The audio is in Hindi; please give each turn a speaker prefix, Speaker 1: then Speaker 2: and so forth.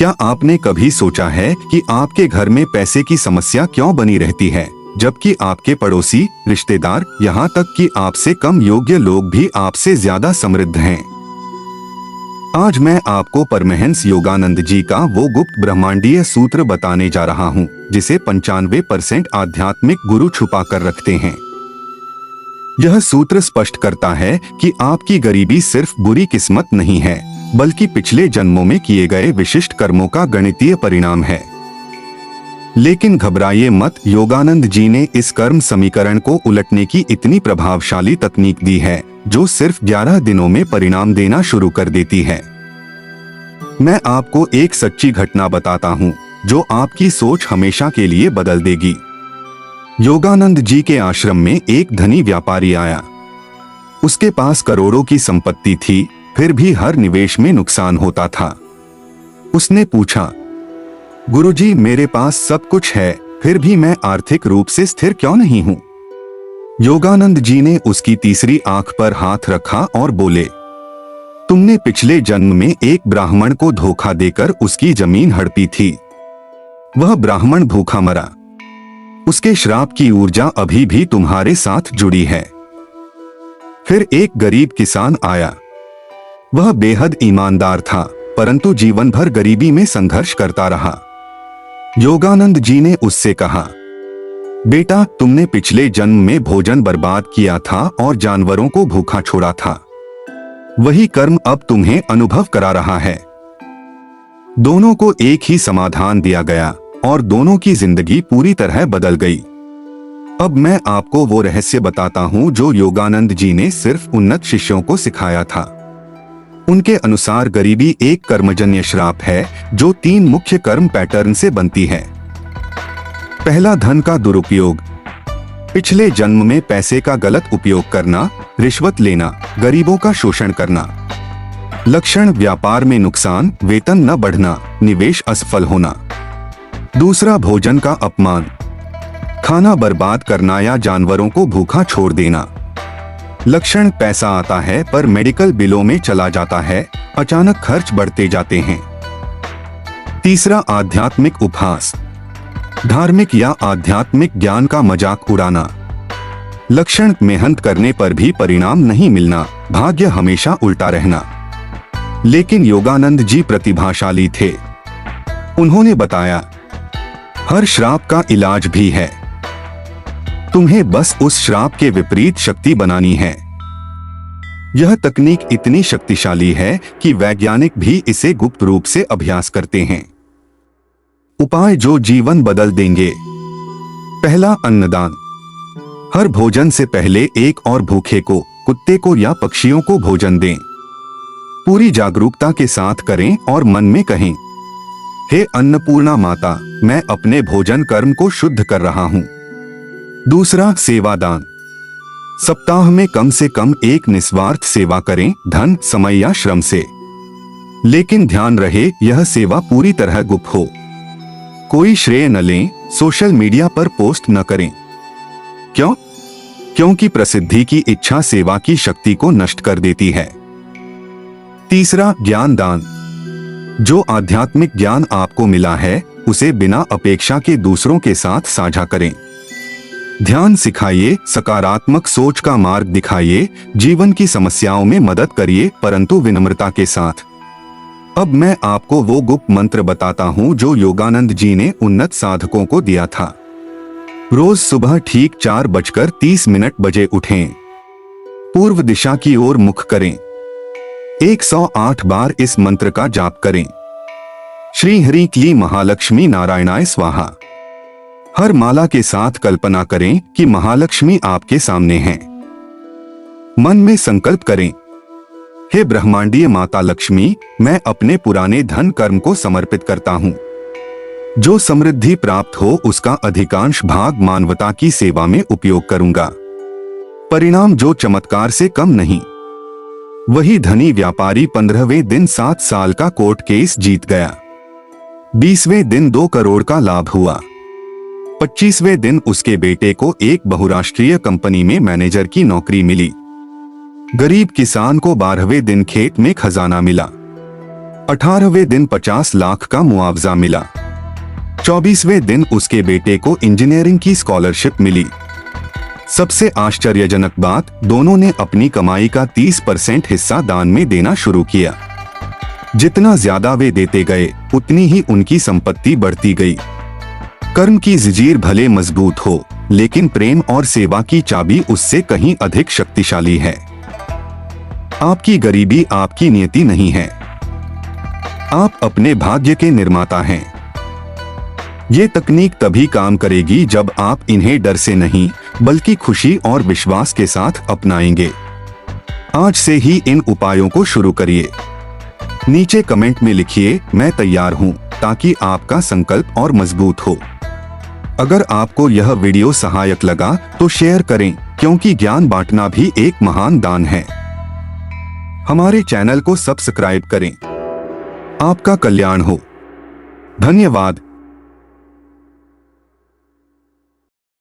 Speaker 1: क्या आपने कभी सोचा है कि आपके घर में पैसे की समस्या क्यों बनी रहती है, जबकि आपके पड़ोसी, रिश्तेदार, यहाँ तक कि आपसे कम योग्य लोग भी आपसे ज्यादा समृद्ध हैं? आज मैं आपको परमहंस योगानंद जी का वो गुप्त ब्रह्मांडीय सूत्र बताने जा रहा हूँ, जिसे 95% आध्यात्मिक गुरु छुपा कर रखते हैं। यह सूत्र स्पष्ट करता है कि आपकी गरीबी सिर्फ बुरी किस्मत नहीं है, बल्कि पिछले जन्मों में किए गए विशिष्ट कर्मों का गणितीय परिणाम है। लेकिन घबराइए मत, योगानंद जी ने इस कर्म समीकरण को उलटने की इतनी प्रभावशाली तकनीक दी है, जो सिर्फ 11 दिनों में परिणाम देना शुरू कर देती है। मैं आपको एक सच्ची घटना बताता हूँ, जो आपकी सोच हमेशा के लिए बदल देगी। योगानंद जी के आश्रम में एक धनी व्यापारी आया। उसके पास करोड़ों की संपत्ति थी, फिर भी हर निवेश में नुकसान होता था। उसने पूछा, गुरुजी, मेरे पास सब कुछ है, फिर भी मैं आर्थिक रूप से स्थिर क्यों नहीं हूँ? योगानंद जी ने उसकी तीसरी आंख पर हाथ रखा और बोले, तुमने पिछले जन्म में एक ब्राह्मण को धोखा देकर उसकी जमीन हड़पी थी। वह ब्राह्मण भूखा मरा। उसके श्राप की ऊर्जा अभी भी तुम्हारे साथ जुड़ी है। फिर एक गरीब किसान आया। वह बेहद ईमानदार था, परंतु जीवन भर गरीबी में संघर्ष करता रहा। योगानंद जी ने उससे कहा, बेटा, तुमने पिछले जन्म में भोजन बर्बाद किया था और जानवरों को भूखा छोड़ा था। वही कर्म अब तुम्हें अनुभव करा रहा है। दोनों को एक ही समाधान दिया गया और दोनों की जिंदगी पूरी तरह बदल गई। अब मैं आपको वो रहस्य बताता हूँ जो योगानंद जी ने सिर्फ उन्नत शिष्यों को सिखाया था। उनके अनुसार गरीबी एक कर्मजन्य श्राप है, जो 3 मुख्य कर्म पैटर्न से बनती है। पहला, धन का दुरुपयोग। पिछले जन्म में पैसे का गलत उपयोग करना, रिश्वत लेना, गरीबों का शोषण करना। लक्षण, व्यापार में नुकसान, वेतन न बढ़ना, निवेश असफल होना। दूसरा, भोजन का अपमान। खाना बर्बाद करना या जानवरों को भूखा छोड़ देना। लक्षण, पैसा आता है पर मेडिकल बिलों में चला जाता है, अचानक खर्च बढ़ते जाते हैं। तीसरा, आध्यात्मिक उपहास। धार्मिक या आध्यात्मिक ज्ञान का मजाक उड़ाना। लक्षण, मेहनत करने पर भी परिणाम नहीं मिलना, भाग्य हमेशा उल्टा रहना। लेकिन योगानंद जी प्रतिभाशाली थे। उन्होंने बताया, हर श्राप का इलाज भी है। तुम्हें बस उस श्राप के विपरीत शक्ति बनानी है। यह तकनीक इतनी शक्तिशाली है कि वैज्ञानिक भी इसे गुप्त रूप से अभ्यास करते हैं। उपाय जो जीवन बदल देंगे। पहला, अन्नदान। हर भोजन से पहले एक और भूखे को, कुत्ते को या पक्षियों को भोजन दें। पूरी जागरूकता के साथ करें और मन में कहें, हे अन्नपूर्णा माता, मैं अपने भोजन कर्म को शुद्ध कर रहा हूँ। दूसरा, सेवादान। सप्ताह में कम से कम एक निस्वार्थ सेवा करें, धन, समय या श्रम से। लेकिन ध्यान रहे, यह सेवा पूरी तरह गुप्त हो। कोई श्रेय न लें, सोशल मीडिया पर पोस्ट न करें। क्यों? क्योंकि प्रसिद्धि की इच्छा सेवा की शक्ति को नष्ट कर देती है। तीसरा, ज्ञान दान। जो आध्यात्मिक ज्ञान आपको मिला है, उसे बिना अपेक्षा के दूसरों के साथ साझा करें। ध्यान सिखाइए, सकारात्मक सोच का मार्ग दिखाइए, जीवन की समस्याओं में मदद करिए, परंतु विनम्रता के साथ। अब मैं आपको वो गुप्त मंत्र बताता हूँ जो योगानंद जी ने उन्नत साधकों को दिया था। रोज सुबह ठीक 4:30 बजे उठें। पूर्व दिशा की ओर मुख करें। 108 बार इस मंत्र का जाप करें। श्री हरि क्ली महालक्ष्मी नारायणाय स्वाहा। हर माला के साथ कल्पना करें कि महालक्ष्मी आपके सामने हैं। मन में संकल्प करें, हे ब्रह्मांडीय माता लक्ष्मी, मैं अपने पुराने धन कर्म को समर्पित करता हूँ। जो समृद्धि प्राप्त हो उसका अधिकांश भाग मानवता की सेवा में उपयोग करूंगा। परिणाम जो चमत्कार से कम नहीं। वही धनी व्यापारी 15वें दिन 7 साल का कोर्ट केस जीत गया। 20वें दिन 2 करोड़ का लाभ हुआ। 25वें दिन उसके बेटे को एक बहुराष्ट्रीय कंपनी में मैनेजर की नौकरी मिली। गरीब किसान को 12वें दिन खेत में खजाना मिला। 18वें दिन 50 लाख का मुआवजा मिला। 24वें दिन उसके बेटे को इंजीनियरिंग की स्कॉलरशिप मिली। सबसे आश्चर्यजनक बात, दोनों ने अपनी कमाई का 30% हिस्सा दान में देना शुरू किया। जितना ज्यादा वे देते गए, उतनी ही उनकी संपत्ति बढ़ती गई। कर्म की जंजीर भले मजबूत हो, लेकिन प्रेम और सेवा की चाबी उससे कहीं अधिक शक्तिशाली है। आपकी गरीबी आपकी नियति नहीं है, आप अपने भाग्य के निर्माता हैं। ये तकनीक तभी काम करेगी जब आप इन्हें डर से नहीं, बल्कि खुशी और विश्वास के साथ अपनाएंगे। आज से ही इन उपायों को शुरू करिए। नीचे कमेंट में लिखिए, मैं तैयार हूं, ताकि आपका संकल्प और मजबूत हो। अगर आपको यह वीडियो सहायक लगा तो शेयर करें, क्योंकि ज्ञान बांटना भी एक महान दान है। हमारे चैनल को सब्सक्राइब करें। आपका कल्याण हो। धन्यवाद।